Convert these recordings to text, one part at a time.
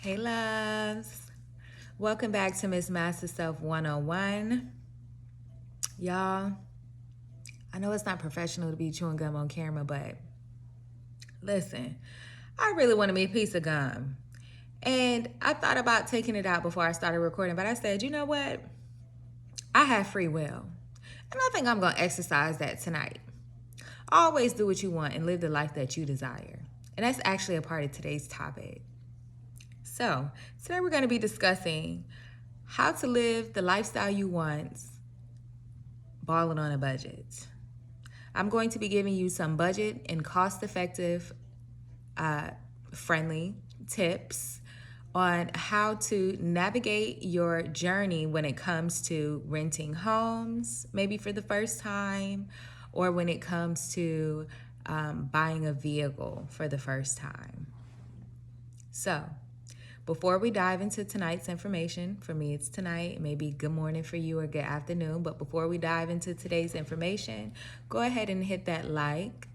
Hey loves, welcome back to Miss Master Self 101. Y'all, I know it's not professional to be chewing gum on camera, but listen, I really want to be a piece of gum. And I thought about taking it out before I started recording, but I said, you know what? I have free will. And I think I'm going to exercise that tonight. Always do what you want and live the life that you desire. And that's actually a part of today's topic. So, today we're going to be discussing how to live the lifestyle you want, balling on a budget. I'm going to be giving you some budget and cost-effective, friendly tips on how to navigate your journey when it comes to renting homes, maybe for the first time, or when it comes to buying a vehicle for the first time. So, before we dive into tonight's information, for me it's tonight, maybe good morning for you or good afternoon, but before we dive into today's information, go ahead and hit that like,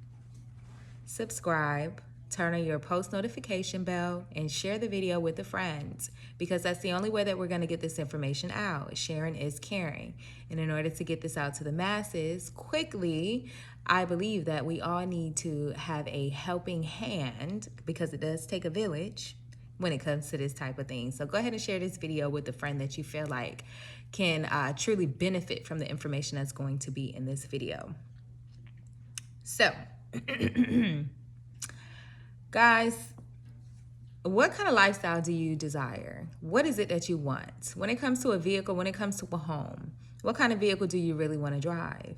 subscribe, turn on your post notification bell, and share the video with a friend, because that's the only way that we're going to get this information out. Sharing is caring. And in order to get this out to the masses quickly, I believe that we all need to have a helping hand, because it does take a village when it comes to this type of thing. So go ahead and share this video with a friend that you feel like can truly benefit from the information that's going to be in this video. So, guys, what kind of lifestyle do you desire? What is it that you want? When it comes to a vehicle, when it comes to a home, what kind of vehicle do you really want to drive?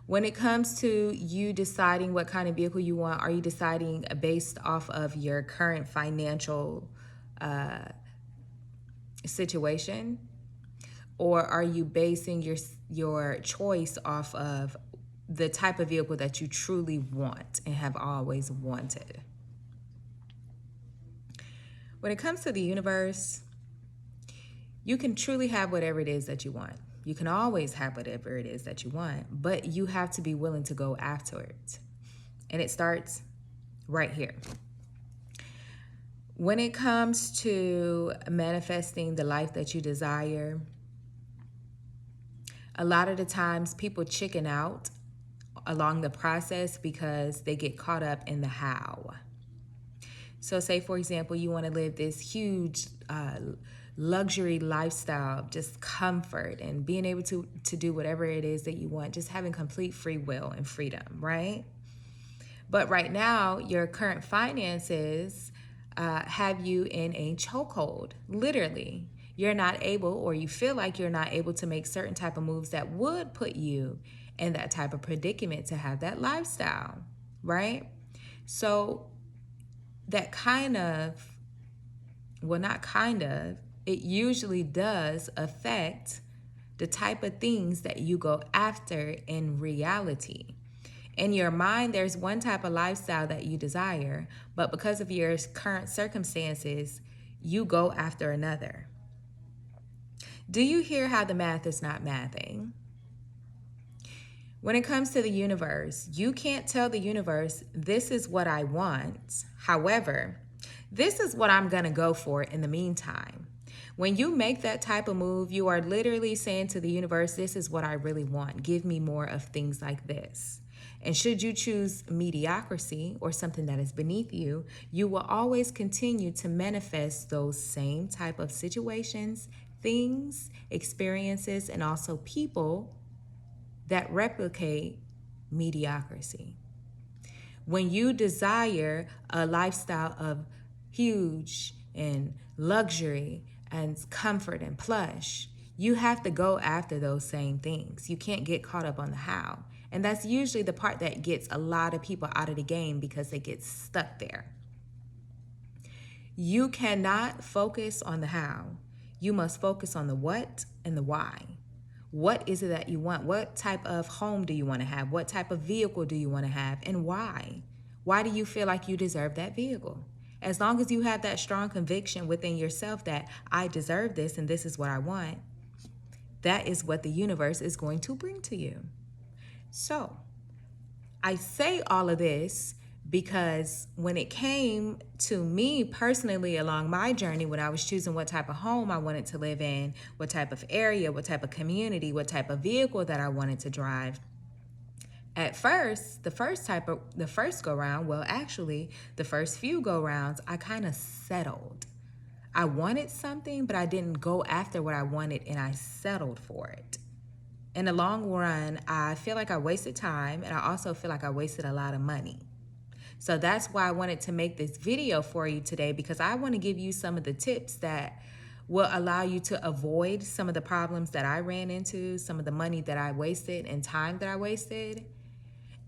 When it comes to you deciding what kind of vehicle you want, are you deciding based off of your current financial situation? Or are you basing your choice off of the type of vehicle that you truly want and have always wanted? When it comes to the universe, you can truly have whatever it is that you want. You can always have whatever it is that you want, but you have to be willing to go after it. And it starts right here. When it comes to manifesting the life that you desire, a lot of the times people chicken out along the process because they get caught up in the how. So say, for example, you want to live this huge luxury lifestyle, just comfort and being able to do whatever it is that you want, just having complete free will and freedom, right? But right now, your current finances have you in a chokehold, literally. You're not able, or you feel like you're not able to make certain type of moves that would put you in that type of predicament to have that lifestyle, right? So that it usually does affect the type of things that you go after in reality. In your mind, there's one type of lifestyle that you desire, but because of your current circumstances, you go after another. Do you hear how the math is not mathing? When it comes to the universe, you can't tell the universe, this is what I want. However, this is what I'm going to go for in the meantime. When you make that type of move, you are literally saying to the universe, this is what I really want. Give me more of things like this. And should you choose mediocrity or something that is beneath you, you will always continue to manifest those same type of situations, things, experiences, and also people that replicate mediocrity. When you desire a lifestyle of huge and luxury and comfort and plush, you have to go after those same things. You can't get caught up on the how. And that's usually the part that gets a lot of people out of the game, because they get stuck there. You cannot focus on the how. You must focus on the what and the why. What is it that you want? What type of home do you want to have? What type of vehicle do you want to have? And why? Why do you feel like you deserve that vehicle? As long as you have that strong conviction within yourself that I deserve this and this is what I want, that is what the universe is going to bring to you. So, I say all of this Because when it came to me personally along my journey, when I was choosing what type of home I wanted to live in, what type of area, what type of community, what type of vehicle that I wanted to drive, at first, the first go round, well, actually, the first few go rounds, I kind of settled. I wanted something, but I didn't go after what I wanted, and I settled for it. In the long run, I feel like I wasted time, and I also feel like I wasted a lot of money. So that's why I wanted to make this video for you today, because I want to give you some of the tips that will allow you to avoid some of the problems that I ran into, some of the money that I wasted and time that I wasted.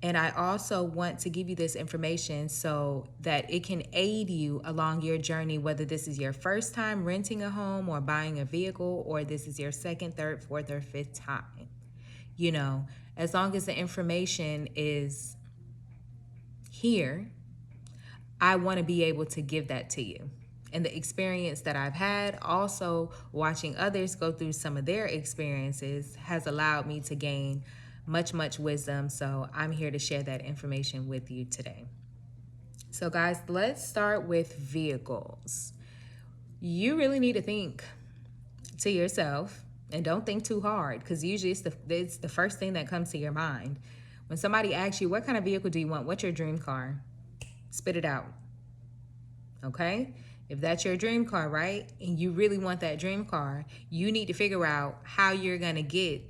And I also want to give you this information so that it can aid you along your journey, whether this is your first time renting a home or buying a vehicle, or this is your second, third, fourth, or fifth time. You know, as long as the information is here, I want to be able to give that to you. And the experience that I've had, also watching others go through some of their experiences, has allowed me to gain much wisdom. So I'm here to share that information with you today. So guys, let's start with vehicles. You really need to think to yourself, and don't think too hard, because usually it's the first thing that comes to your mind. When somebody asks you, what kind of vehicle do you want? What's your dream car? Spit it out. Okay? If that's your dream car, right, and you really want that dream car, you need to figure out how you're going to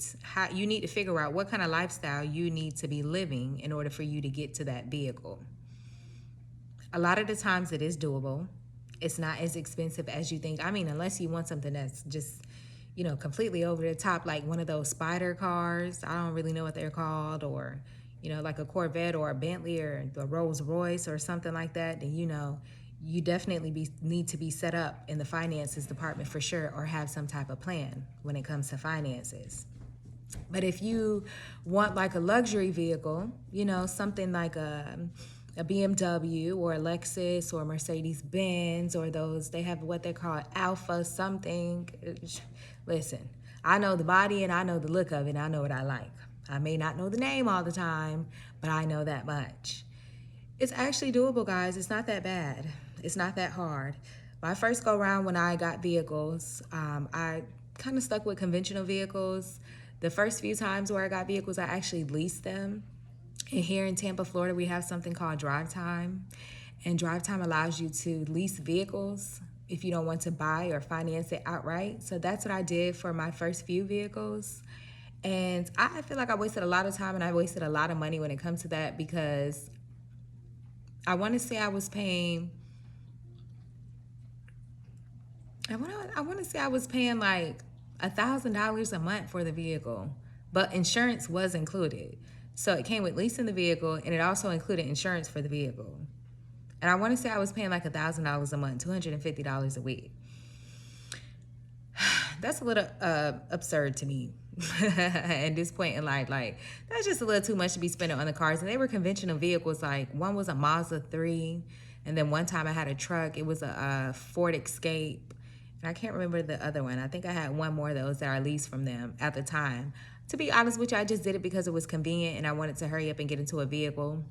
you need to figure out what kind of lifestyle you need to be living in order for you to get to that vehicle. A lot of the times it is doable. It's not as expensive as you think. I mean, unless you want something that's just, you know, completely over the top, like one of those spider cars. I don't really know what they're called, or, you know, like a Corvette or a Bentley or a Rolls Royce or something like that. Then, you know, you definitely need to be set up in the finances department for sure, or have some type of plan when it comes to finances. But if you want like a luxury vehicle, you know, something like a BMW or a Lexus or Mercedes Benz, or those, they have what they call Alpha something. Listen, I know the body and I know the look of it, and I know what I like. I may not know the name all the time, but I know that much. It's actually doable, guys. It's not that bad. It's not that hard. My first go round when I got vehicles, I kind of stuck with conventional vehicles. The first few times where I got vehicles, I actually leased them. And here in Tampa, Florida, we have something called Drive Time. And Drive Time allows you to lease vehicles if you don't want to buy or finance it outright. So that's what I did for my first few vehicles. And I feel like I wasted a lot of time and I wasted a lot of money when it comes to that, because I want to say I was paying, I want to say I was paying like $1,000 a month for the vehicle, but insurance was included. So it came with leasing the vehicle, and it also included insurance for the vehicle. And I want to say I was paying like $1,000 a month, $250 a week. That's a little absurd to me at this point in life. Like, that's just a little too much to be spending on the cars. And they were conventional vehicles. Like, one was a Mazda 3, and then one time I had a truck. It was a Ford Escape, and I can't remember the other one. I think I had one more of those that I leased from them at the time. To be honest with you, I just did it because it was convenient and I wanted to hurry up and get into a vehicle.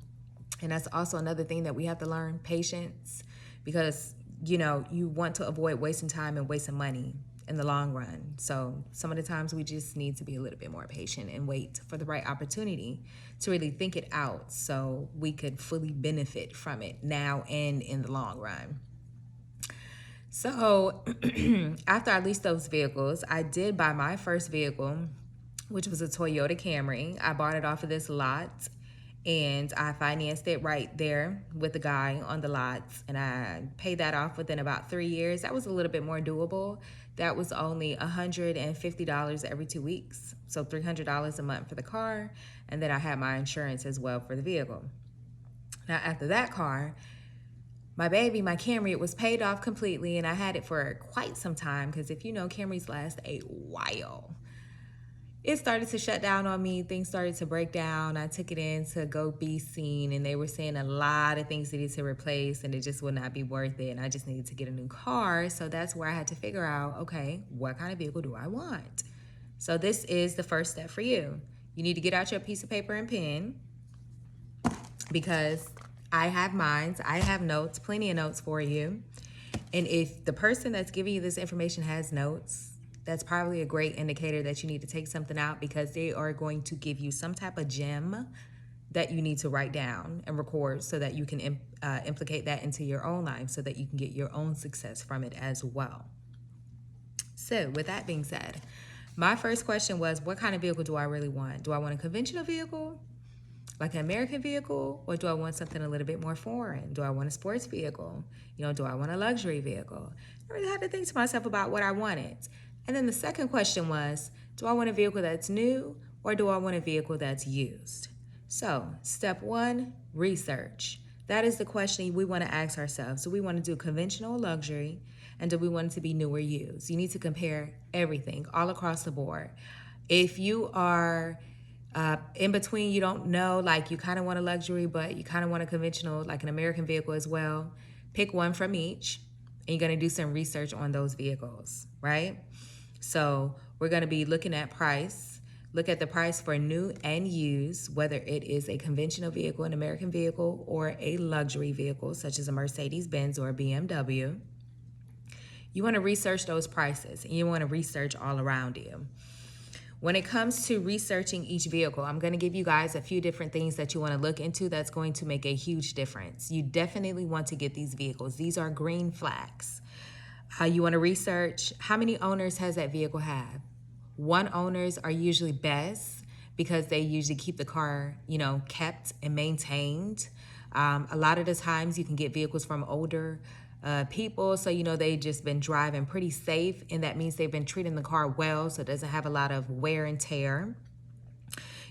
And that's also another thing that we have to learn, patience, because, you know, you want to avoid wasting time and wasting money in the long run. So some of the times we just need to be a little bit more patient and wait for the right opportunity to really think it out so we could fully benefit from it now and in the long run. So after I leased those vehicles, I did buy my first vehicle, which was a Toyota Camry. I bought it off of this lot, and I financed it right there with the guy on the lot, and I paid that off within about 3 years. That was a little bit more doable. That was only $150 every 2 weeks, so $300 a month for the car, and then I had my insurance as well for the vehicle. Now, after that car, my Camry, it was paid off completely, and I had it for quite some time, because if you know, Camrys last a while. It started to shut down on me. Things started to break down. I took it in to go be seen, and they were saying a lot of things needed to replace, and it just would not be worth it, and I just needed to get a new car. So that's where I had to figure out, okay, what kind of vehicle do I want? So this is the first step for you. You need to get out your piece of paper and pen, because I have mines. I have notes, plenty of notes for you. And if the person that's giving you this information has notes, that's probably a great indicator that you need to take something out, because they are going to give you some type of gem that you need to write down and record so that you can implicate that into your own life so that you can get your own success from it as well. So, with that being said, my first question was, what kind of vehicle do I really want? Do I want a conventional vehicle, like an American vehicle, or do I want something a little bit more foreign? Do I want a sports vehicle? Do I want a luxury vehicle? I really had to think to myself about what I wanted. And then the second question was, do I want a vehicle that's new, or do I want a vehicle that's used? So, step one, research. That is the question we want to ask ourselves. Do we want to do conventional or luxury? And do we want it to be new or used? You need to compare everything all across the board. If you are in between, you don't know, like you kind of want a luxury, but you kind of want a conventional, like an American vehicle as well, pick one from each, and you're going to do some research on those vehicles, right? So we're going to be looking at price. Look at the price for new and used, whether it is a conventional vehicle, an American vehicle, or a luxury vehicle, such as a Mercedes-Benz or a BMW. You want to research those prices, and you want to research all around you. When it comes to researching each vehicle, I'm going to give you guys a few different things that you want to look into that's going to make a huge difference. You definitely want to get these vehicles. These are green flags. You want to research how many owners has that vehicle have. One owners are usually best because they usually keep the car, kept and maintained. A lot of the times you can get vehicles from older people, so they just been driving pretty safe, and that means they've been treating the car well, so it doesn't have a lot of wear and tear.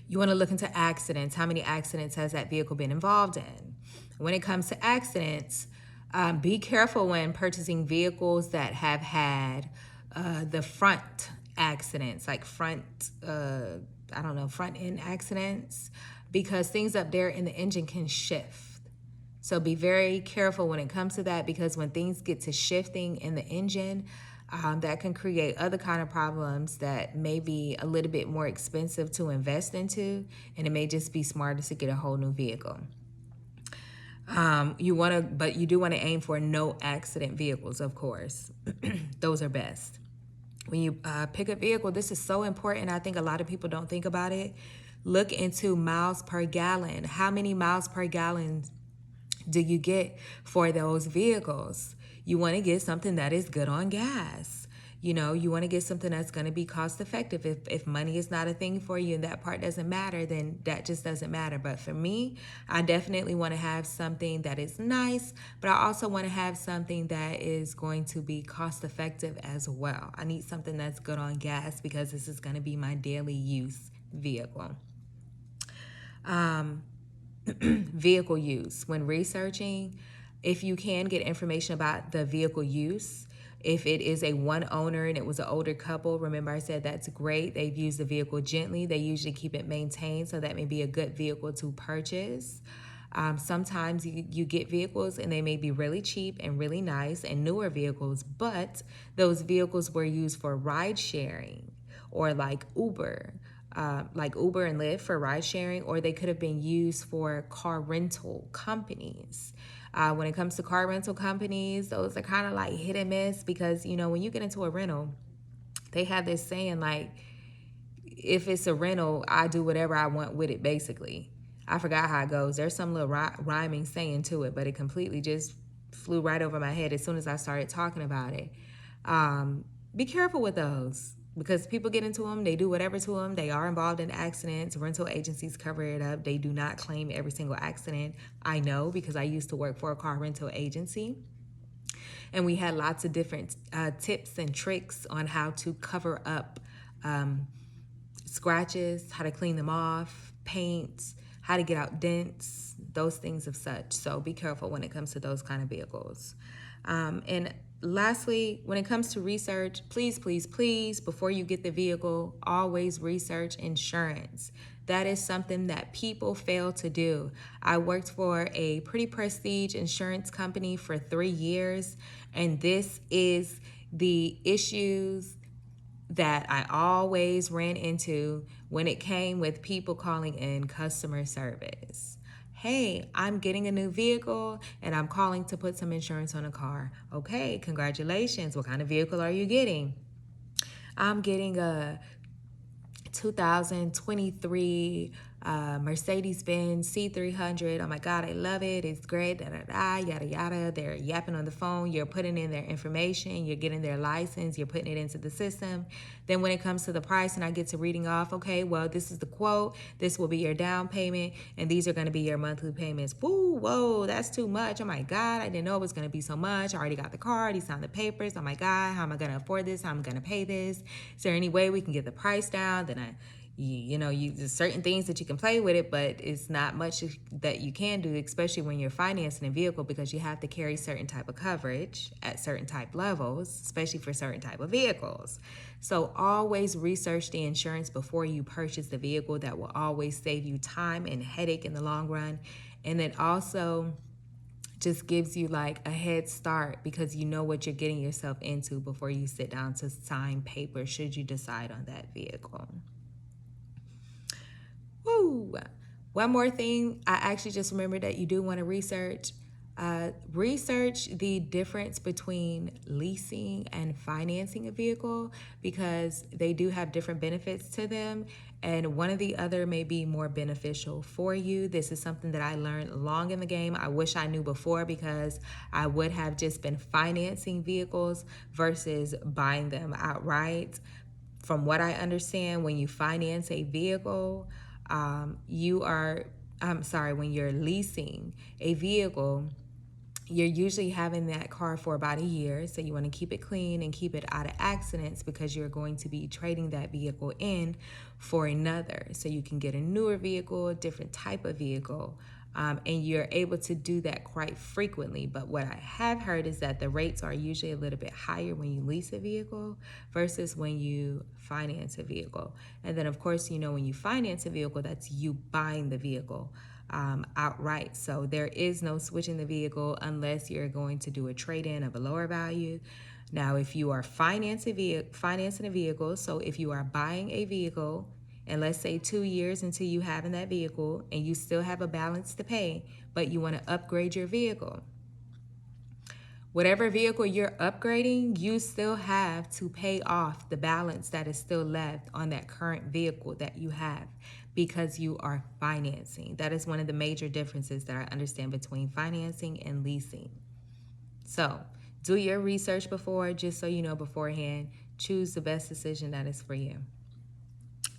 You want to look into accidents. How many accidents has that vehicle been involved in? When it comes to accidents, be careful when purchasing vehicles that have had the front accidents, like front end accidents, because things up there in the engine can shift. So be very careful when it comes to that, because when things get to shifting in the engine, that can create other kind of problems that may be a little bit more expensive to invest into, and it may just be smarter to get a whole new vehicle. But you do want to aim for no accident vehicles, of course. Those are best. When you pick a vehicle, this is so important. I think a lot of people don't think about it. Look into miles per gallon. How many miles per gallon do you get for those vehicles? You want to get something that is good on gas. You want to get something that's going to be cost effective. If money is not a thing for you and that part doesn't matter, then that just doesn't matter. But for me, I definitely want to have something that is nice, but I also want to have something that is going to be cost effective as well. I need something that's good on gas because this is going to be my daily use vehicle. Vehicle use. When researching, if you can get information about the vehicle use, if it is a one owner and it was an older couple, remember I said that's great. They've used the vehicle gently. They usually keep it maintained, so that may be a good vehicle to purchase. Sometimes you get vehicles and they may be really cheap and really nice and newer vehicles, but those vehicles were used for ride sharing, or like Uber and Lyft for ride sharing, or they could have been used for car rental companies. When it comes to car rental companies, those are kind of like hit and miss, because, when you get into a rental, they have this saying like, if it's a rental, I do whatever I want with it, basically. I forgot how it goes. There's some little rhyming saying to it, but it completely just flew right over my head as soon as I started talking about it. Be careful with those, because people get into them, they do whatever to them. They are involved in accidents. Rental agencies cover it up. They do not claim every single accident. I know, because I used to work for a car rental agency, and we had lots of different tips and tricks on how to cover up scratches, how to clean them off, paint, how to get out dents, those things of such. So be careful when it comes to those kind of vehicles. And lastly, when it comes to research, please, before you get the vehicle, always research insurance. That is something that people fail to do. I worked for a pretty prestige insurance company for 3 years, and this is the issues that I always ran into when it came with people calling in customer service. hey, I'm getting a new vehicle and I'm calling to put some insurance on a car. Okay, congratulations. What kind of vehicle are you getting? I'm getting a 2023 Mercedes-Benz C300. Oh my God, I love it. It's great. Da, da, da, yada, yada. They're yapping on the phone. You're putting in their information. You're getting their license. You're putting it into the system. Then when it comes to the price and I get to reading off, okay, well, this is the quote. This will be your down payment. And these are going to be your monthly payments. Woo, whoa, that's too much. Oh my God, I didn't know it was going to be so much. I already got the car. He signed the papers. Oh my God, how am I going to afford this? How am I going to pay this? Is there any way we can get the price down? Then there's certain things that you can play with it, but it's not much that you can do, especially when you're financing a vehicle, because you have to carry certain type of coverage at certain type levels, especially for certain type of vehicles. So always research the insurance before you purchase the vehicle. That will always save you time and headache in the long run. And then also just gives you like a head start because you know what you're getting yourself into before you sit down to sign paper should you decide on that vehicle. Woo! One more thing, I actually just remembered that you do want to research. Research the difference between leasing and financing a vehicle because they do have different benefits to them, and one or the other may be more beneficial for you. This is something that I learned long in the game. I wish I knew before because I would have just been financing vehicles versus buying them outright. From what I understand, when you finance a vehicle, when you're leasing a vehicle, you're usually having that car for about a year. So you want to keep it clean and keep it out of accidents because you're going to be trading that vehicle in for another. So you can get a newer vehicle, a different type of vehicle. And you're able to do that quite frequently. But what I have heard is that the rates are usually a little bit higher when you lease a vehicle versus when you finance a vehicle. And then, of course, when you finance a vehicle, that's you buying the vehicle outright. So there is no switching the vehicle unless you're going to do a trade-in of a lower value. Now, if you are financing a vehicle, so if you are buying a vehicle, and let's say 2 years until you have in that vehicle and you still have a balance to pay, but you want to upgrade your vehicle. Whatever vehicle you're upgrading, you still have to pay off the balance that is still left on that current vehicle that you have because you are financing. That is one of the major differences that I understand between financing and leasing. So do your research before, just so you know beforehand. Choose the best decision that is for you.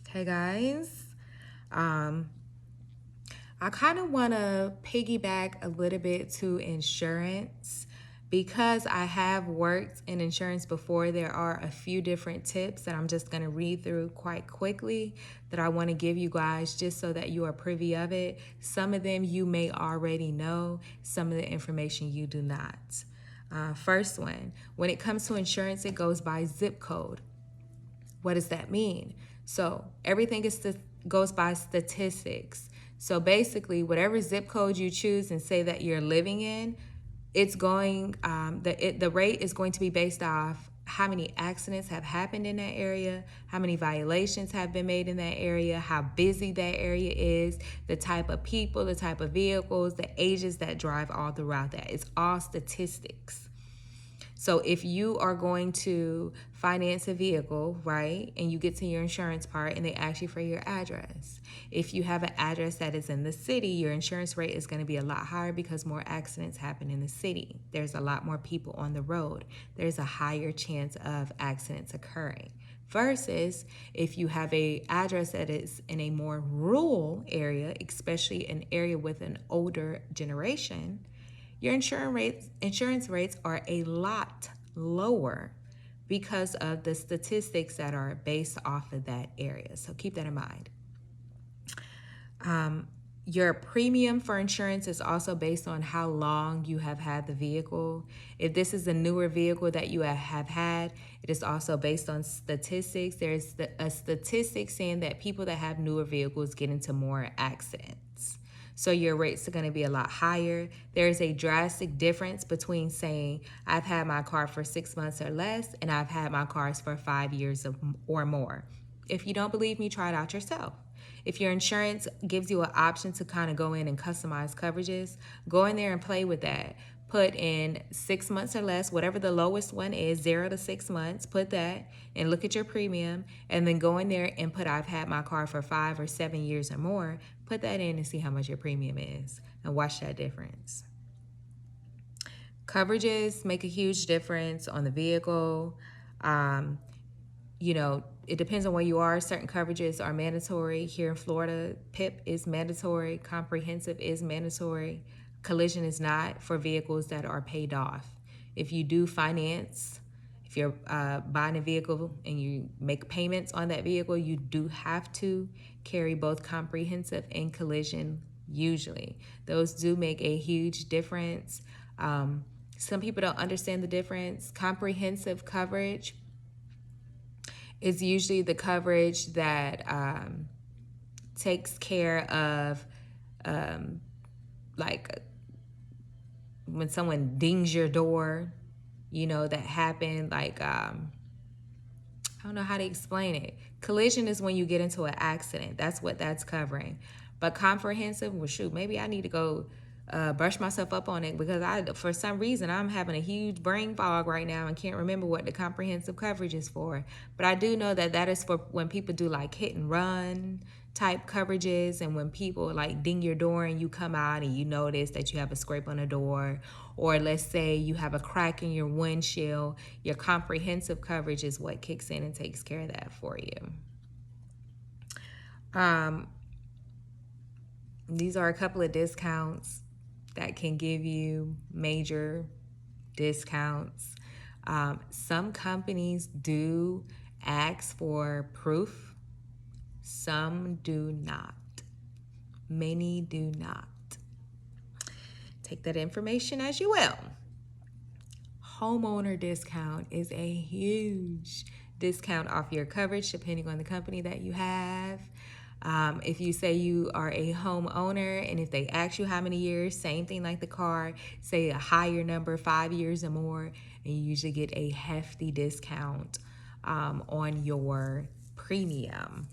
Okay, guys. I kind of want to piggyback a little bit to insurance. Because I have worked in insurance before, there are a few different tips that I'm just going to read through quite quickly that I want to give you guys just so that you are privy of it. Some of them you may already know, some of the information you do not. First one, when it comes to insurance, it goes by zip code. What does that mean? So everything goes by statistics. So basically, whatever zip code you choose and say that you're living in, it's going the rate is going to be based off how many accidents have happened in that area, how many violations have been made in that area, how busy that area is, the type of people, the type of vehicles, the ages that drive all throughout that. It's all statistics. So if you are going to finance a vehicle, right, and you get to your insurance part and they ask you for your address. If you have an address that is in the city, your insurance rate is going to be a lot higher because more accidents happen in the city. There's a lot more people on the road. There's a higher chance of accidents occurring. Versus if you have an address that is in a more rural area, especially an area with an older generation, your insurance rates are a lot lower because of the statistics that are based off of that area. So keep that in mind. Your premium for insurance is also based on how long you have had the vehicle. If this is a newer vehicle that you have had, it is also based on statistics. There's a statistic saying that people that have newer vehicles get into more accidents. So your rates are going to be a lot higher. There's a drastic difference between saying I've had my car for 6 months or less and I've had my cars for 5 years or more. If you don't believe me, try it out yourself. If your insurance gives you an option to kind of go in and customize coverages, go in there and play with that. Put in 6 months or less, whatever the lowest one is, 0 to 6 months, put that and look at your premium, and then go in there and put I've had my car for 5 or 7 years or more. Put that in and see how much your premium is and watch that difference. Coverages make a huge difference on the vehicle. It depends on where you are. Certain coverages are mandatory. Here in Florida, PIP is mandatory, comprehensive is mandatory. Collision is not for vehicles that are paid off. If you do finance, if you're buying a vehicle and you make payments on that vehicle, you do have to carry both comprehensive and collision usually. Those do make a huge difference. Some people don't understand the difference. Comprehensive coverage is usually the coverage that takes care of like when someone dings your door, that happened. Like, I don't know how to explain it. Collision is when you get into an accident. That's what that's covering. But comprehensive, well, shoot, maybe I need to go brush myself up on it, because for some reason, I'm having a huge brain fog right now and can't remember what the comprehensive coverage is for. But I do know that is for when people do like hit and run type coverages, and when people like ding your door and you come out and you notice that you have a scrape on the door, or let's say you have a crack in your windshield, your comprehensive coverage is what kicks in and takes care of that for you. These are a couple of discounts that can give you major discounts. Some companies do ask for proof. Some do not. Many do not. Take that information as you will. Homeowner discount is a huge discount off your coverage depending on the company that you have. If you say you are a homeowner, and if they ask you how many years, same thing like the car, say a higher number, 5 years or more, and you usually get a hefty discount on your premium.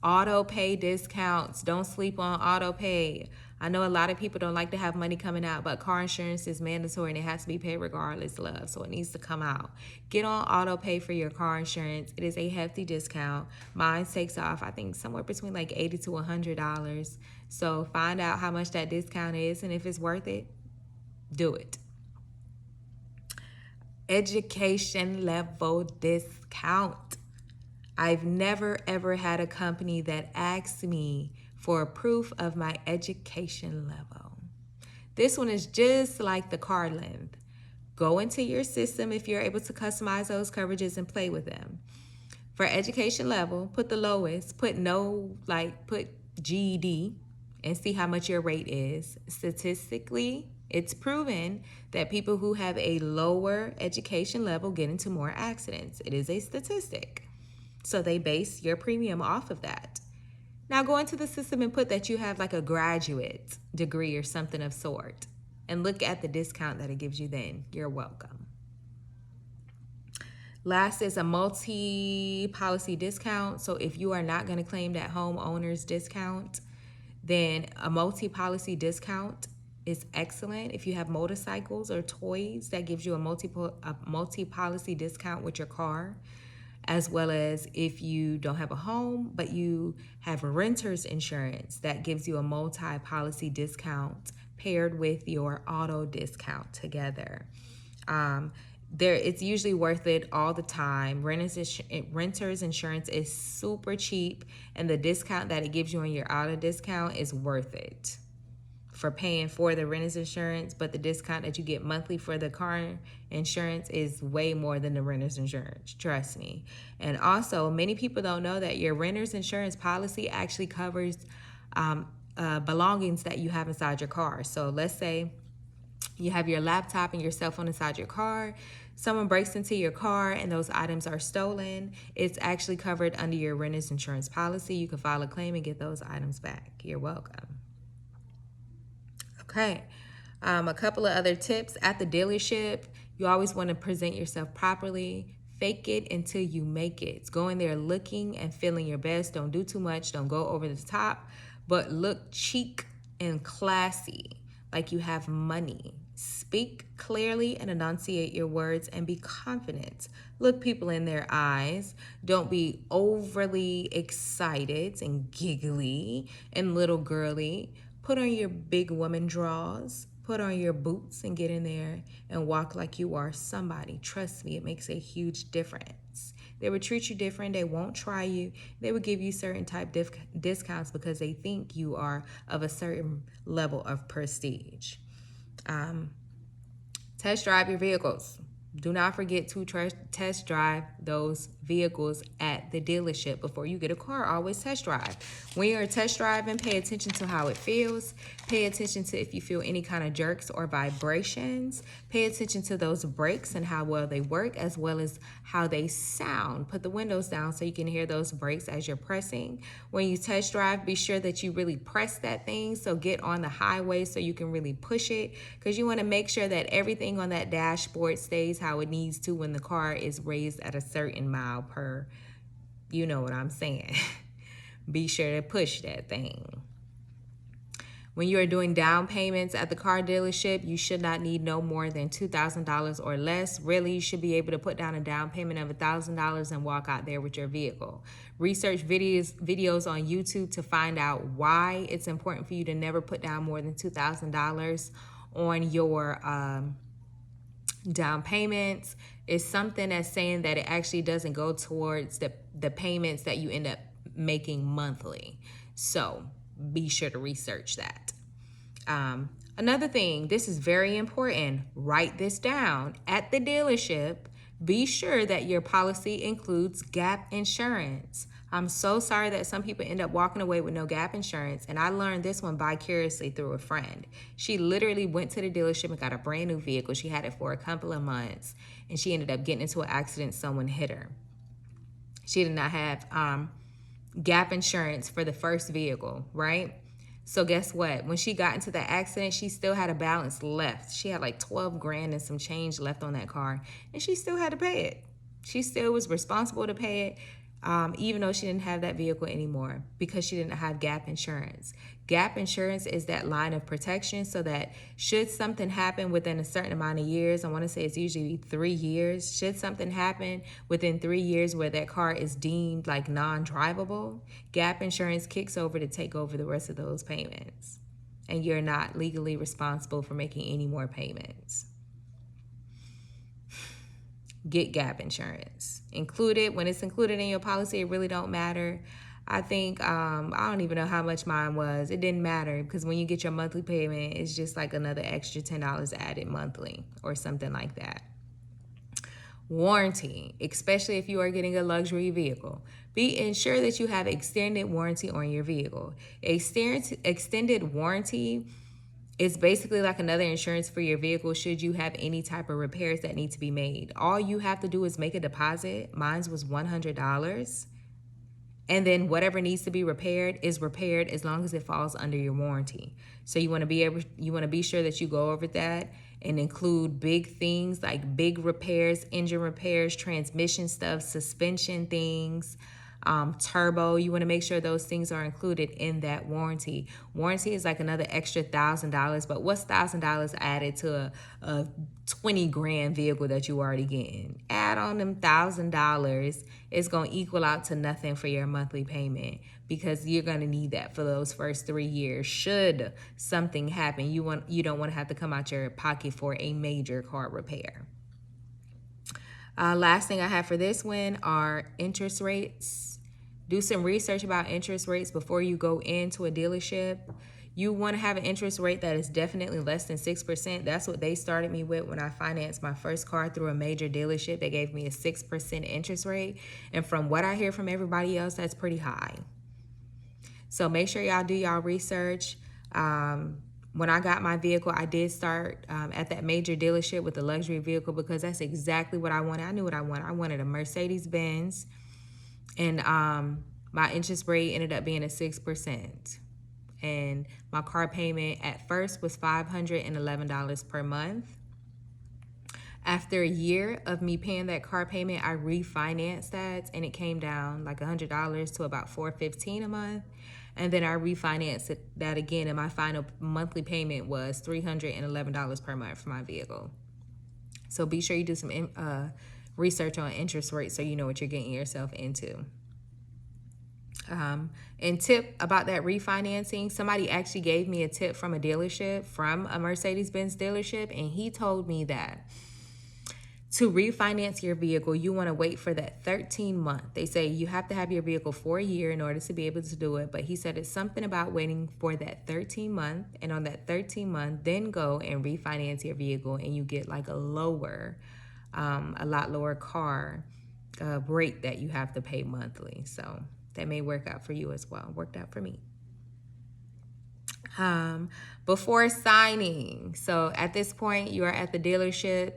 Auto pay discounts. Don't sleep on auto pay. I know a lot of people don't like to have money coming out, but car insurance is mandatory and it has to be paid regardless, love. So it needs to come out. Get on auto pay for your car insurance. It is a hefty discount. Mine takes off, I think, somewhere between like $80 to $100. So find out how much that discount is, and if it's worth it, do it. Education level discount. I've never ever had a company that asked me for a proof of my education level. This one is just like the car length. Go into your system if you're able to customize those coverages and play with them. For education level, put the lowest, put GED and see how much your rate is. Statistically, it's proven that people who have a lower education level get into more accidents. It is a statistic. So they base your premium off of that. Now go into the system and put that you have like a graduate degree or something of sort, and look at the discount that it gives you then. You're welcome. Last is a multi-policy discount. So if you are not going to claim that homeowner's discount, then a multi-policy discount is excellent. If you have motorcycles or toys, that gives you a multi-policy discount with your car. As well as if you don't have a home, but you have renter's insurance, that gives you a multi-policy discount paired with your auto discount together. It's usually worth it all the time. Renter's insurance is super cheap, and the discount that it gives you on your auto discount is worth it for paying for the renter's insurance, but the discount that you get monthly for the car insurance is way more than the renter's insurance, trust me. And also, many people don't know that your renter's insurance policy actually covers belongings that you have inside your car. So let's say you have your laptop and your cell phone inside your car. Someone breaks into your car and those items are stolen. It's actually covered under your renter's insurance policy. You can file a claim and get those items back. You're welcome. Okay, a couple of other tips. At the dealership, you always want to present yourself properly. Fake it until you make it. Go in there looking and feeling your best. Don't do too much. Don't go over the top, but look chic and classy, like you have money. Speak clearly and enunciate your words and be confident. Look people in their eyes. Don't be overly excited and giggly and little girly. Put on your big woman drawers. Put on your boots and get in there and walk like you are somebody. Trust me, it makes a huge difference. They would treat you different. They won't try you. They would give you certain type discounts because they think you are of a certain level of prestige. Test drive your vehicles. Do not forget to test drive those vehicles at the dealership before you get a car. Always test drive. When you're test driving, pay attention to how it feels. Pay attention to if you feel any kind of jerks or vibrations. Pay attention to those brakes and how well they work, as well as how they sound. Put the windows down so you can hear those brakes as you're pressing. When you test drive, be sure that you really press that thing. So get on the highway so you can really push it, because you want to make sure that everything on that dashboard stays how it needs to when the car is raised at a certain mile per, you know what I'm saying. Be sure to push that thing. When you are doing down payments at the car dealership, you should not need no more than $2,000 or less. Really, you should be able to put down a down payment of $1,000 and walk out there with your vehicle. Research videos on YouTube to find out why it's important for you to never put down more than $2,000 on your down payments. Is something that's saying that it actually doesn't go towards the payments that you end up making monthly. So be sure to research that. Another thing, this is very important. Write this down. At the dealership, be sure that your policy includes gap insurance. I'm so sorry that some people end up walking away with no gap insurance, and I learned this one vicariously through a friend. She literally went to the dealership and got a brand new vehicle. She had it for a couple of months, and she ended up getting into an accident. Someone hit her. She did not have gap insurance for the first vehicle, right? So guess what? When she got into the accident, she still had a balance left. She had like 12 grand and some change left on that car, and she still had to pay it. She still was responsible to pay it, even though she didn't have that vehicle anymore, because she didn't have gap insurance. Gap insurance is that line of protection so that should something happen within a certain amount of years, I want to say it's usually 3 years, should something happen within 3 years where that car is deemed like non-drivable, gap insurance kicks over to take over the rest of those payments, and you're not legally responsible for making any more payments. Get gap insurance. Include it. When it's included in your policy, it really don't matter. I think, I don't even know how much mine was. It didn't matter, because when you get your monthly payment, it's just like another extra $10 added monthly or something like that. Warranty, especially if you are getting a luxury vehicle. Ensure that you have extended warranty on your vehicle. Extended warranty is basically like another insurance for your vehicle should you have any type of repairs that need to be made. All you have to do is make a deposit. Mine was $100. And then whatever needs to be repaired is repaired as long as it falls under your warranty. So you want to be sure that you go over that and include big things like big repairs, engine repairs, transmission stuff, suspension things, turbo. You want to make sure those things are included in that warranty. Warranty is like another extra $1,000, but what's $1,000 added to a 20 grand vehicle that you already getting? Add on them $1,000, it's going to equal out to nothing for your monthly payment, because you're going to need that for those first 3 years. Should something happen, you don't want to have to come out your pocket for a major car repair. Last thing I have for this one are interest rates. Do some research about interest rates before you go into a dealership. You want to have an interest rate that is definitely less than 6%. That's what they started me with when I financed my first car through a major dealership. They gave me a 6% interest rate. And from what I hear from everybody else, that's pretty high. So make sure y'all do y'all research. When I got my vehicle, I did start at that major dealership with a luxury vehicle, because that's exactly what I wanted. I knew what I wanted. I wanted a Mercedes-Benz, and my interest rate ended up being a 6%. And my car payment at first was $511 per month. After a year of me paying that car payment, I refinanced that and it came down like $100 to about $415 a month. And then I refinanced that again, and my final monthly payment was $311 per month for my vehicle. So be sure you do some research on interest rates so you know what you're getting yourself into. And tip about that refinancing, somebody actually gave me a tip from a dealership, from a Mercedes-Benz dealership, and he told me that to refinance your vehicle, you want to wait for that 13-month. They say you have to have your vehicle for a year in order to be able to do it. But he said it's something about waiting for that 13-month. And on that 13-month, then go and refinance your vehicle and you get like a lot lower car rate that you have to pay monthly. So that may work out for you as well. Worked out for me. Before signing. So at this point, you are at the dealership.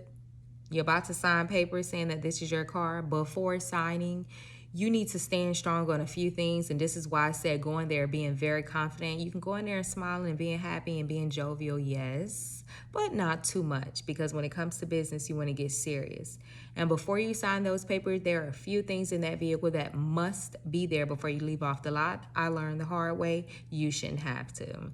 You're about to sign papers saying that this is your car. Before signing, you need to stand strong on a few things. And this is why I said go in there being very confident. You can go in there and smiling and being happy and being jovial, yes, but not too much, because when it comes to business, you want to get serious. And before you sign those papers, there are a few things in that vehicle that must be there before you leave off the lot. I learned the hard way. You shouldn't have to.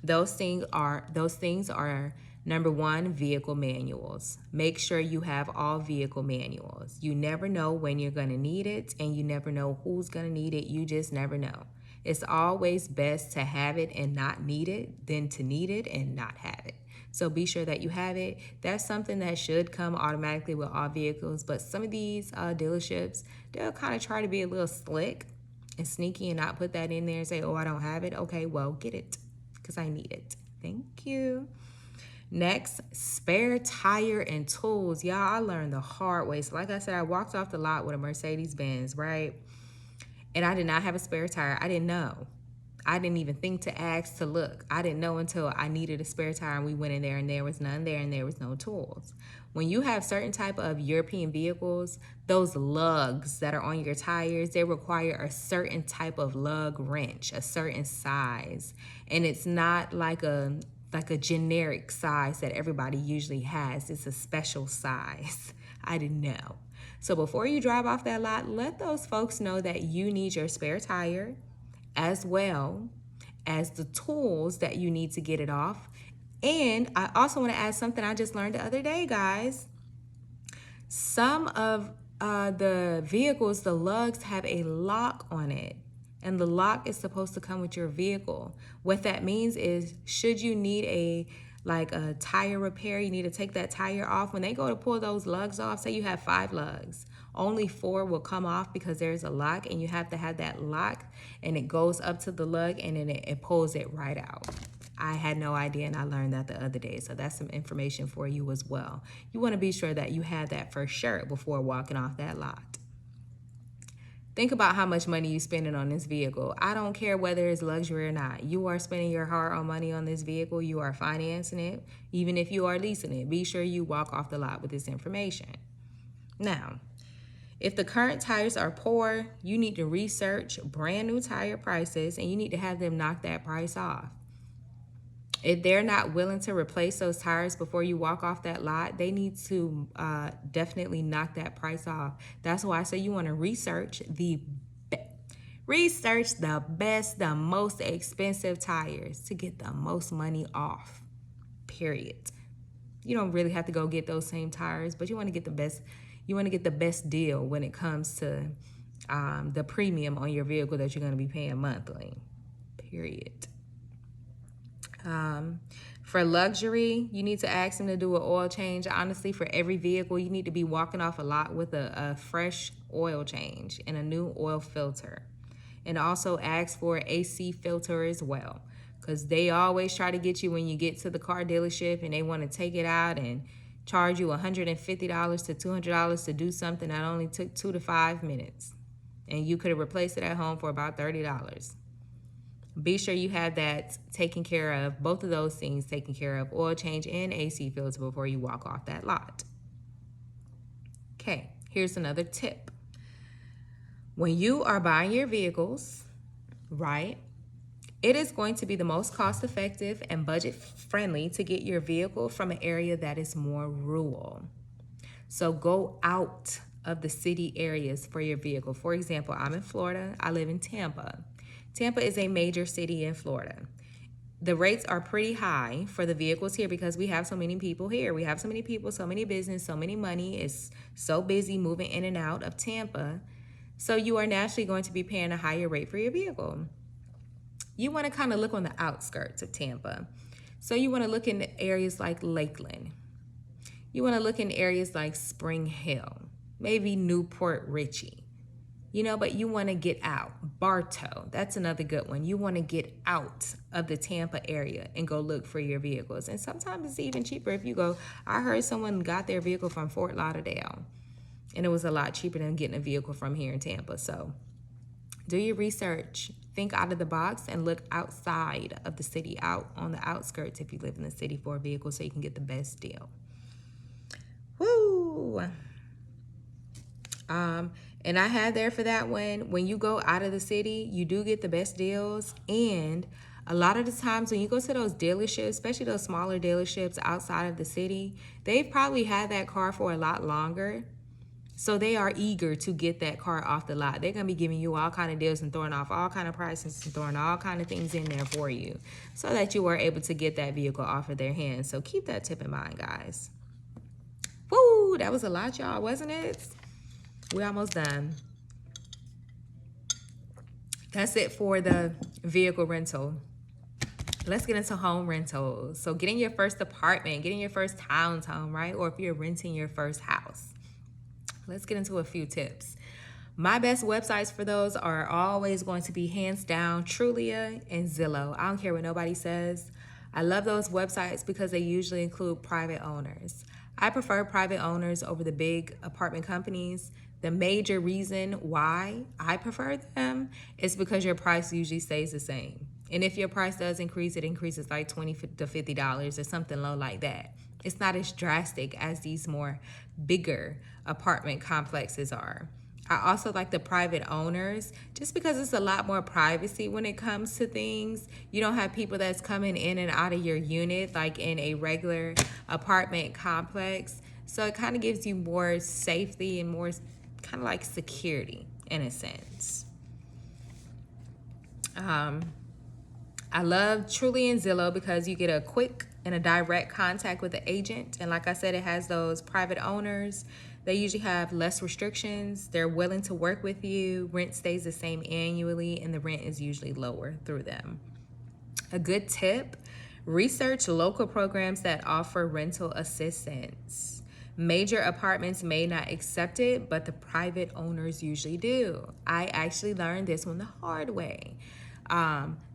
Those things are number one, vehicle manuals. Make sure you have all vehicle manuals. You never know when you're going to need it, and you never know who's going to need it. You just never know. It's always best to have it and not need it than to need it and not have it. So be sure that you have it. That's something that should come automatically with all vehicles, but some of these dealerships, they'll kind of try to be a little slick and sneaky and not put that in there and say, oh, I don't have it. Okay, well, get it because I need it. Thank you. Next, spare tire and tools. Y'all, I learned the hard way. So like I said, I walked off the lot with a Mercedes-Benz, right? And I did not have a spare tire. I didn't know. I didn't even think to ask to look. I didn't know until I needed a spare tire, and we went in there and there was none there and there was no tools. When you have certain type of European vehicles, those lugs that are on your tires, they require a certain type of lug wrench, a certain size. And it's not like a generic size that everybody usually has. It's a special size. I didn't know. So before you drive off that lot, let those folks know that you need your spare tire, as well as the tools that you need to get it off. And I also want to add something I just learned the other day, guys. Some of the vehicles, the lugs have a lock on it. And the lock is supposed to come with your vehicle. What that means is, should you need a tire repair, you need to take that tire off. When they go to pull those lugs off, say you have 5 lugs, only 4 will come off because there's a lock, and you have to have that lock, and it goes up to the lug, and then it pulls it right out. I had no idea, and I learned that the other day. So that's some information for you as well. You want to be sure that you have that for sure before walking off that lot. Think about how much money you're spending on this vehicle. I don't care whether it's luxury or not. You are spending your hard-earned money on this vehicle. You are financing it. Even if you are leasing it, be sure you walk off the lot with this information. Now, if the current tires are poor, you need to research brand new tire prices, and you need to have them knock that price off. If they're not willing to replace those tires before you walk off that lot, they need to definitely knock that price off. That's why I say you want to research the best, the most expensive tires to get the most money off, period. You don't really have to go get those same tires, but you want to get the best. You want to get the best deal when it comes to the premium on your vehicle that you're going to be paying monthly, period. For luxury, you need to ask them to do an oil change. Honestly, for every vehicle, you need to be walking off a lot with a fresh oil change and a new oil filter. And also ask for an AC filter as well, because they always try to get you when you get to the car dealership and they want to take it out and charge you $150 to $200 to do something that only took 2 to 5 minutes. And you could have replaced it at home for about $30. Be sure you have that taken care of, both of those things taken care of, oil change and AC filter, before you walk off that lot. Okay, here's another tip. When you are buying your vehicles, right, it is going to be the most cost-effective and budget-friendly to get your vehicle from an area that is more rural. So go out of the city areas for your vehicle. For example, I'm in Florida. I live in Tampa. Tampa is a major city in Florida. The rates are pretty high for the vehicles here because we have so many people here. We have so many people, so many business, so many money. It's so busy moving in and out of Tampa. So you are naturally going to be paying a higher rate for your vehicle. You want to kind of look on the outskirts of Tampa. So you want to look in areas like Lakeland. You want to look in areas like Spring Hill, maybe Newport Richey. But you want to get out. Bartow, that's another good one. You want to get out of the Tampa area and go look for your vehicles. And sometimes it's even cheaper if you go. I heard someone got their vehicle from Fort Lauderdale, and it was a lot cheaper than getting a vehicle from here in Tampa. So do your research. Think out of the box and look outside of the city, out on the outskirts if you live in the city for a vehicle so you can get the best deal. Woo! And I had there for that one. When you go out of the city, you do get the best deals. And a lot of the times when you go to those dealerships, especially those smaller dealerships outside of the city, they've probably had that car for a lot longer. So they are eager to get that car off the lot. They're going to be giving you all kind of deals and throwing off all kind of prices and throwing all kind of things in there for you so that you are able to get that vehicle off of their hands. So keep that tip in mind, guys. Woo, that was a lot, y'all, wasn't it? We're almost done. That's it for the vehicle rental. Let's get into home rentals. So getting your first apartment, getting your first townhome, right? Or if you're renting your first house. Let's get into a few tips. My best websites for those are always going to be hands down Trulia and Zillow. I don't care what nobody says. I love those websites because they usually include private owners. I prefer private owners over the big apartment companies. The major reason why I prefer them is because your price usually stays the same. And if your price does increase, it increases like $20 to $50 or something low like that. It's not as drastic as these more bigger apartment complexes are. I also like the private owners just because it's a lot more privacy when it comes to things. You don't have people that's coming in and out of your unit like in a regular apartment complex. So it kind of gives you more safety and more kind of like security in a sense. I love Trulia and Zillow because you get a quick and a direct contact with the agent. And like I said, it has those private owners. They usually have less restrictions. They're willing to work with you. Rent stays the same annually, and the rent is usually lower through them. A good tip, research local programs that offer rental assistance. Major apartments may not accept it, but the private owners usually do. I actually learned this one the hard way.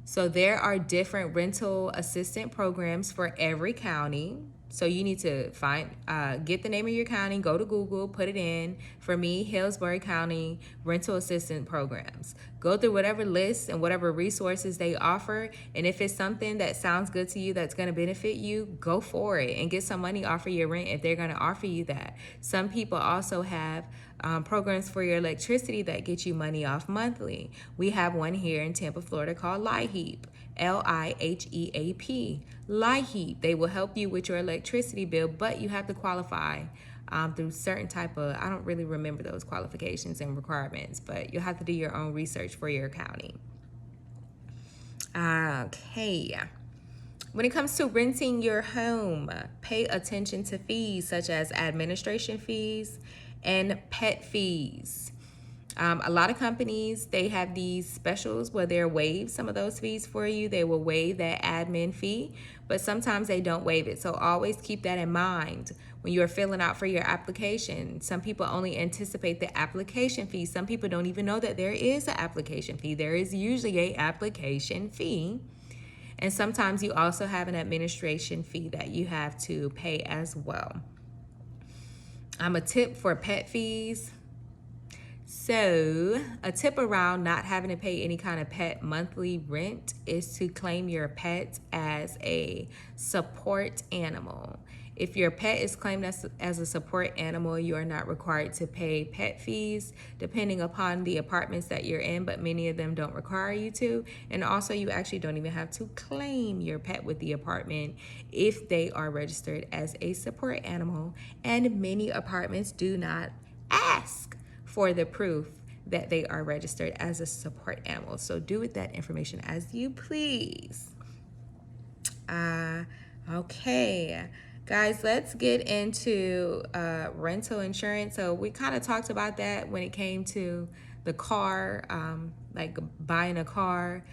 So there are different rental assistant programs for every county. So you need to get the name of your county, go to Google, put it in. For me, Hillsborough County rental assistant programs. Go through whatever lists and whatever resources they offer. And if it's something that sounds good to you that's going to benefit you, go for it and get some money off of your rent if they're going to offer you that. Some people also have programs for your electricity that get you money off monthly. We have one here in Tampa, Florida called LIHEAP. LIHEAP. LIHEAP. They will help you with your electricity bill, but you have to qualify through certain type of, I don't really remember those qualifications and requirements, but you'll have to do your own research for your county. Okay. When it comes to renting your home, pay attention to fees such as administration fees and pet fees. A lot of companies, they have these specials where they'll waive some of those fees for you. They will waive that admin fee, but sometimes they don't waive it. So always keep that in mind when you're filling out for your application. Some people only anticipate the application fee. Some people don't even know that there is an application fee. There is usually an application fee. And sometimes you also have an administration fee that you have to pay as well. A tip for pet fees. So a tip around not having to pay any kind of pet monthly rent is to claim your pet as a support animal. If your pet is claimed as a support animal, you are not required to pay pet fees depending upon the apartments that you're in, but many of them don't require you to. And also, you actually don't even have to claim your pet with the apartment if they are registered as a support animal. And many apartments do not ask for the proof that they are registered as a support animal. So do with that information as you please. Okay. Guys, let's get into rental insurance. So we kind of talked about that when it came to the car, like buying a car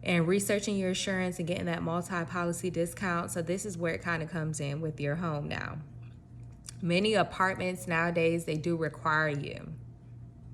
and researching your insurance and getting that multi-policy discount. So this is where it kind of comes in with your home now. Many apartments nowadays, they do require you.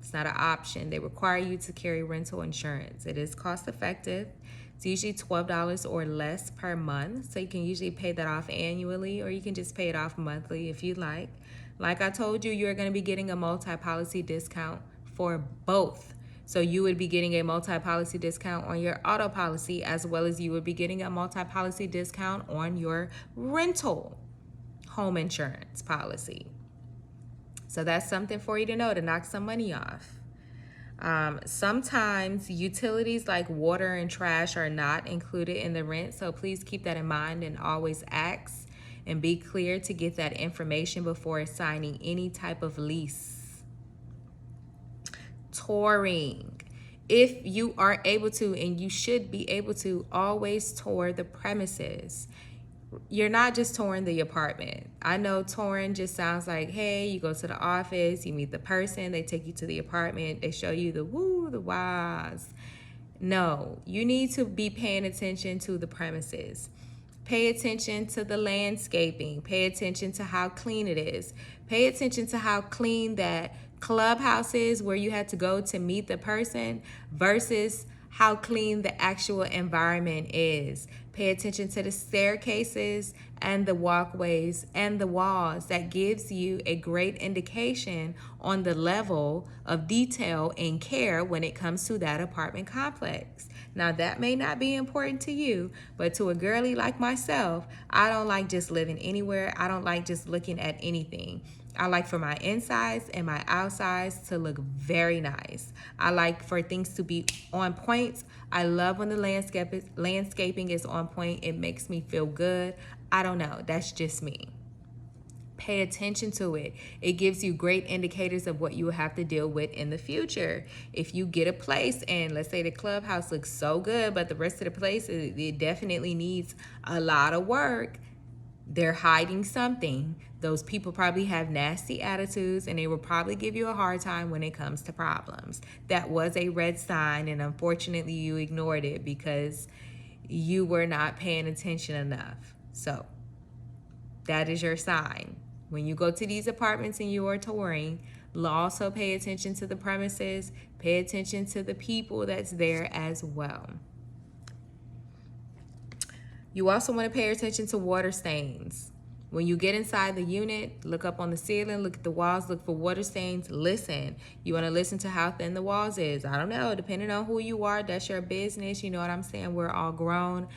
It's not an option. They require you to carry rental insurance. It is cost effective. It's usually $12 or less per month. So you can usually pay that off annually, or you can just pay it off monthly if you like. Like I told you, you're going to be getting a multi-policy discount for both. So you would be getting a multi-policy discount on your auto policy, as well as you would be getting a multi-policy discount on your rental home insurance policy. So that's something for you to know to knock some money off. Sometimes utilities like water and trash are not included in the rent, so please keep that in mind and always ask and be clear to get that information before signing any type of lease. Touring. If you are able to, and you should be able to, always tour the premises. You're not just touring the apartment. I know touring just sounds like, hey, you go to the office, you meet the person, they take you to the apartment, they show you the woo, the whys. No, you need to be paying attention to the premises. Pay attention to the landscaping. Pay attention to how clean it is. Pay attention to how clean that clubhouse is where you had to go to meet the person versus how clean the actual environment is. Pay attention to the staircases and the walkways and the walls. That gives you a great indication on the level of detail and care when it comes to that apartment complex. Now, that may not be important to you, but to a girly like myself, I don't like just living anywhere. I don't like just looking at anything. I like for my insides and my outsides to look very nice. I like for things to be on point. I love when the landscaping is on point. It makes me feel good. I don't know. That's just me. Pay attention to it. It gives you great indicators of what you will have to deal with in the future. If you get a place and let's say the clubhouse looks so good, but the rest of the place, it definitely needs a lot of work. They're hiding something. Those people probably have nasty attitudes and they will probably give you a hard time when it comes to problems. That was a red sign, and unfortunately you ignored it because you were not paying attention enough. So that is your sign. When you go to these apartments and you are touring, also pay attention to the premises, pay attention to the people that's there as well. You also want to pay attention to water stains. When you get inside the unit, look up on the ceiling, look at the walls, look for water stains, listen. You want to listen to how thin the walls is. I don't know, depending on who you are, that's your business. You know what I'm saying? We're all grown.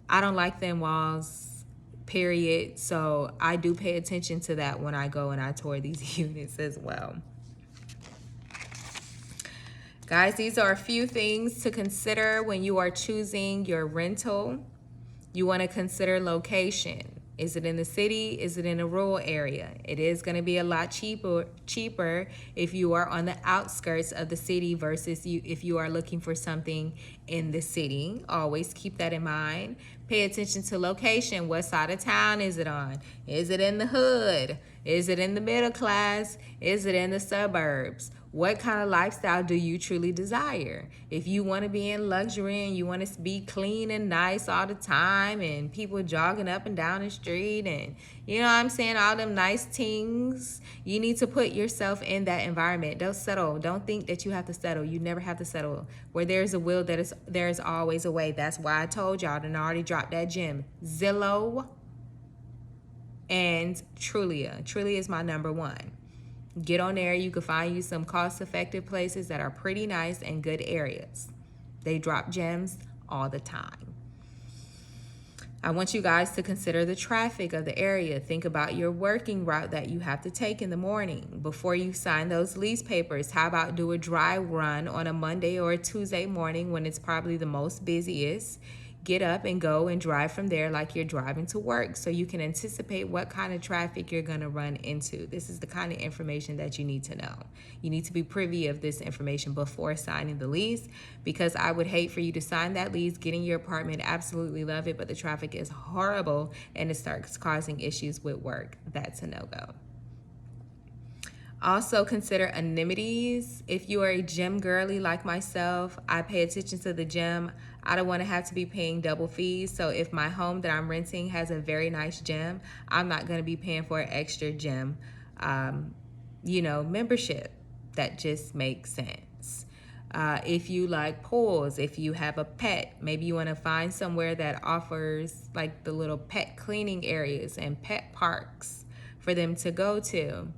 I don't like thin walls, period. So I do pay attention to that when I go and I tour these units as well. Guys, these are a few things to consider when you are choosing your rental. You want to consider location. Is it in the city? Is it in a rural area? It is going to be a lot cheaper if you are on the outskirts of the city versus if you are looking for something in the city. Always keep that in mind. Pay attention to location. What side of town is it on? Is it in the hood? Is it in the middle class? Is it in the suburbs? What kind of lifestyle do you truly desire? If you want to be in luxury and you want to be clean and nice all the time and people jogging up and down the street and, you know what I'm saying, all them nice things, you need to put yourself in that environment. Don't settle. Don't think that you have to settle. You never have to settle. Where there's a will, there is always a way. That's why I told y'all and I already dropped that gem. Zillow and Trulia. Trulia is my number one. Get on there. You can find you some cost-effective places that are pretty nice and good areas. They drop gems all the time. I want you guys to consider the traffic of the area. Think about your working route that you have to take in the morning. Before you sign those lease papers, how about do a dry run on a Monday or a Tuesday morning when it's probably the most busiest? Get up and go and drive from there like you're driving to work so you can anticipate what kind of traffic you're going to run into. This is the kind of information that you need to know. You need to be privy of this information before signing the lease, because I would hate for you to sign that lease, get in your apartment, absolutely love it, but the traffic is horrible and it starts causing issues with work. That's a no-go. Also consider amenities. If you are a gym girly like myself, I pay attention to the gym. I don't want to have to be paying double fees. So if my home that I'm renting has a very nice gym, I'm not going to be paying for an extra gym, membership. That just makes sense. If you like pools, if you have a pet, maybe you want to find somewhere that offers like the little pet cleaning areas and pet parks for them to go to.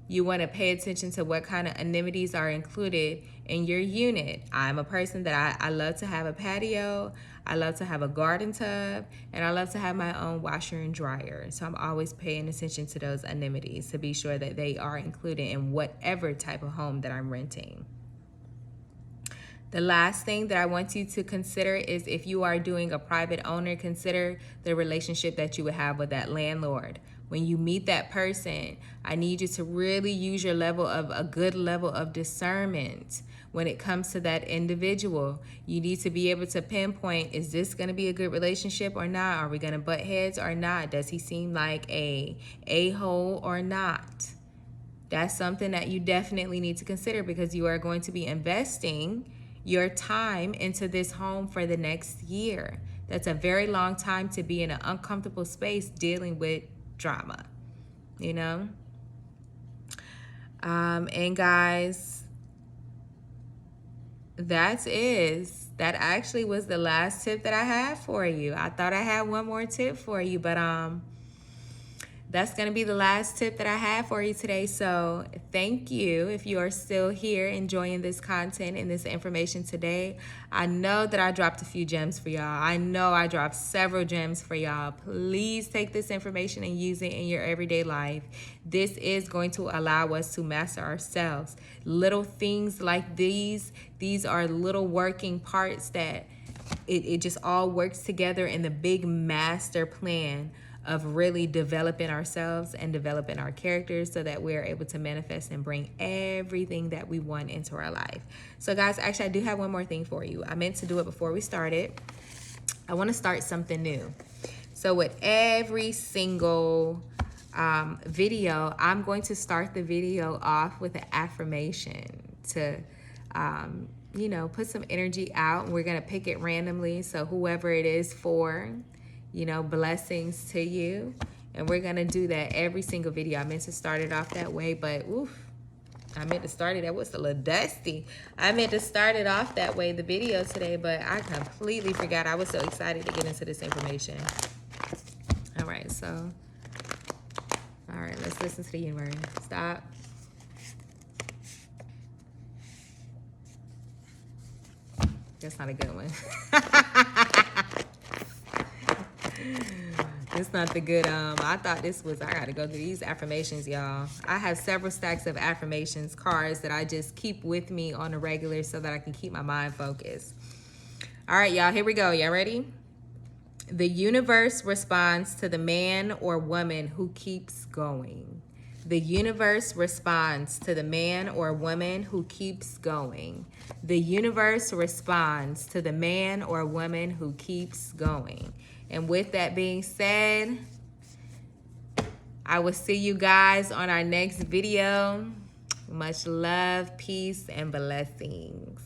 You want to pay attention to what kind of amenities are included in your unit. I'm a person that I love to have a patio, I love to have a garden tub, and I love to have my own washer and dryer. So I'm always paying attention to those amenities to be sure that they are included in whatever type of home that I'm renting. The last thing that I want you to consider is, if you are doing a private owner, consider the relationship that you would have with that landlord. When you meet that person, I need you to really use your a good level of discernment when it comes to that individual. You need to be able to pinpoint, is this going to be a good relationship or not? Are we going to butt heads or not? Does he seem like a a-hole or not? That's something that you definitely need to consider, because you are going to be investing your time into this home for the next year. That's a very long time to be in an uncomfortable space dealing with drama, and guys, that actually was the last tip that I had for you. I thought I had one more tip for you, but that's going to be the last tip that I have for you today. So thank you if you are still here enjoying this content and this information today. I know that I dropped a few gems for y'all. I know I dropped several gems for y'all. Please take this information and use it in your everyday life. This is going to allow us to master ourselves. Little things like these are little working parts that it just all works together in the big master plan of really developing ourselves and developing our characters so that we're able to manifest and bring everything that we want into our life. So guys, actually I do have one more thing for you. I meant to do it before we started. I want to start something new. So with every single video, I'm going to start the video off with an affirmation to put some energy out. We're going to pick it randomly. So whoever it is for, blessings to you. And we're going to do that every single video. I meant to start it off that way, but I meant to start it. That was a little dusty. I meant to start it off that way, the video today, but I completely forgot. I was so excited to get into this information. All right, let's listen to the universe. Stop. That's not a good one. It's not the good, I thought this was, I gotta go through these affirmations, y'all. I have several stacks of affirmations cards that I just keep with me on a regular so that I can keep my mind focused. All right, y'all, here we go. Y'all ready? The universe responds to the man or woman who keeps going. The universe responds to the man or woman who keeps going. The universe responds to the man or woman who keeps going. And with that being said, I will see you guys on our next video. Much love, peace, and blessings.